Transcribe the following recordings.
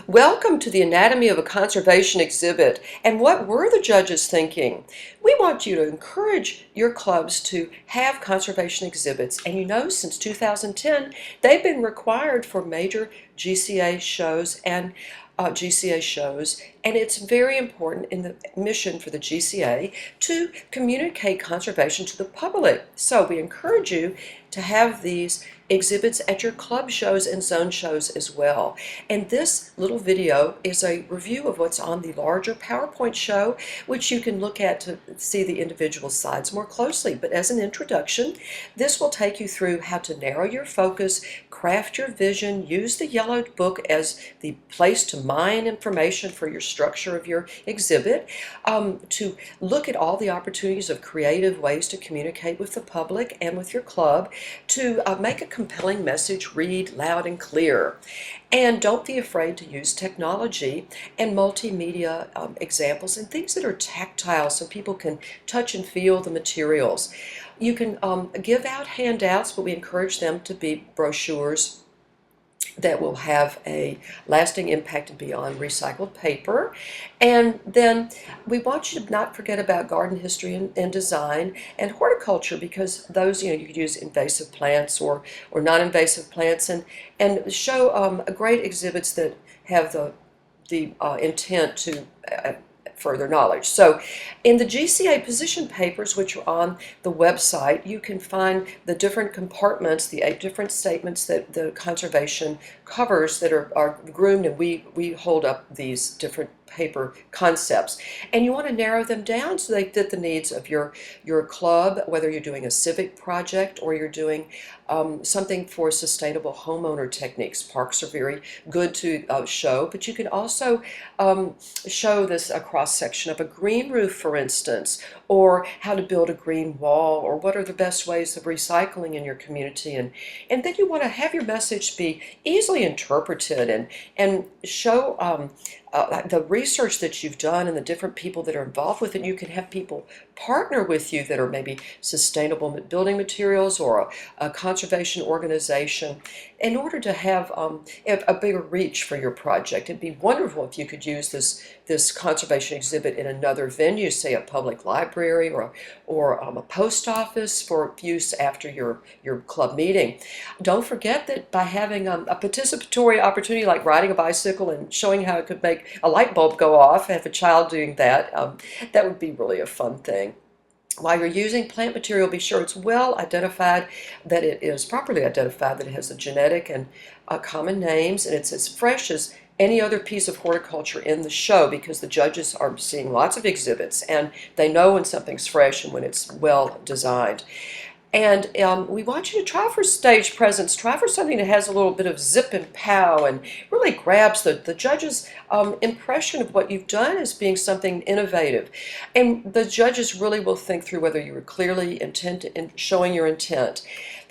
Welcome to the Anatomy of a Conservation Exhibit. And what were the judges thinking? We want you to encourage your clubs to have conservation exhibits. And you know, since 2010, they've been required for major GCA shows and GCA shows, and it's very important in the mission for the GCA to communicate conservation to the public. So we encourage you to have these exhibits at your club shows and zone shows as well. And this little video is a review of what's on the larger PowerPoint show, which you can look at to see the individual slides more closely. But as an introduction, this will take you through how to narrow your focus, craft your vision, use the yellow book as the place to mine information for your structure of your exhibit, to look at all the opportunities of creative ways to communicate with the public and with your club, to make a compelling message read loud and clear. And don't be afraid to use technology and multimedia examples and things that are tactile so people can touch and feel the materials. You can give out handouts, but we encourage them to be brochures that will have a lasting impact and beyond recycled paper. And then we want you to not forget about garden history and design and horticulture, because those, you could use invasive plants or non-invasive plants, and show great exhibits that have the intent to further knowledge. So in the GCA position papers, which are on the website, you can find the different compartments, the 8 different statements that the conservation covers that are groomed, and we hold up these different paper concepts. And you want to narrow them down so they fit the needs of your club, whether you're doing a civic project or you're doing something for sustainable homeowner techniques. Parks are very good to show, but you can also show this cross-section of a green roof, for instance, or how to build a green wall, or what are the best ways of recycling in your community. And then you want to have your message be easily interpreted and show the research that you've done and the different people that are involved with it. You can have people partner with you that are maybe sustainable building materials or a conservation organization in order to have a bigger reach for your project. It'd be wonderful if you could use this conservation exhibit in another venue, say a public library or a post office, for use after your club meeting. Don't forget that by having a participatory opportunity like riding a bicycle and showing how it could make a light bulb go off, have a child doing that, that would be really a fun thing. While you're using plant material, be sure it's well identified, that it is properly identified, that it has the genetic and common names, and it's as fresh as any other piece of horticulture in the show, because the judges are seeing lots of exhibits and they know when something's fresh and when it's well designed. And we want you to try for stage presence, try for something that has a little bit of zip and pow and really grabs the judges' impression of what you've done as being something innovative. And the judges really will think through whether you were clearly showing your intent.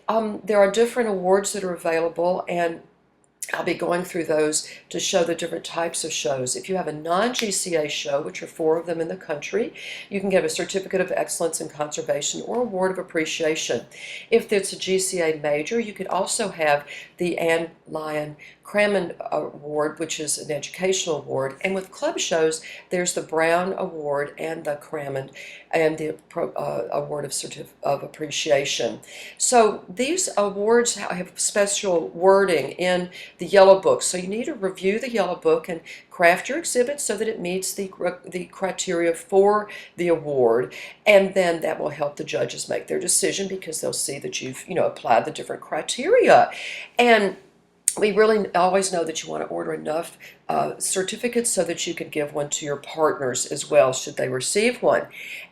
There are different awards that are available, and I'll be going through those to show the different types of shows. If you have a non-GCA show, which are 4 of them in the country, you can get a Certificate of Excellence in Conservation or Award of Appreciation. If it's a GCA major, you could also have the Ann Lyon Crammond Award, which is an educational award. And with club shows, there's the Brown Award and the Crammond and the Award of Appreciation. So these awards have special wording in the yellow book. So you need to review the yellow book and craft your exhibit so that it meets the criteria for the award. And then that will help the judges make their decision, because they'll see that you've applied the different criteria. And we really always know that you want to order enough certificates so that you can give one to your partners as well, should they receive one.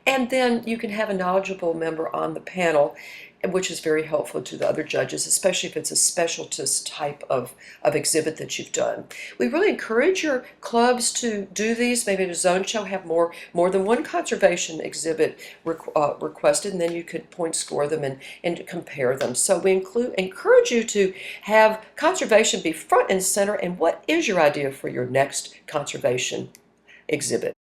And then you can have a knowledgeable member on the panel, which is very helpful to the other judges, especially if it's a specialist type of exhibit that you've done. We really encourage your clubs to do these. Maybe a zone show have more than one conservation exhibit requested, and then you could point score them and compare them. So we encourage you to have conservation be front and center, and what is your idea for your next conservation exhibit?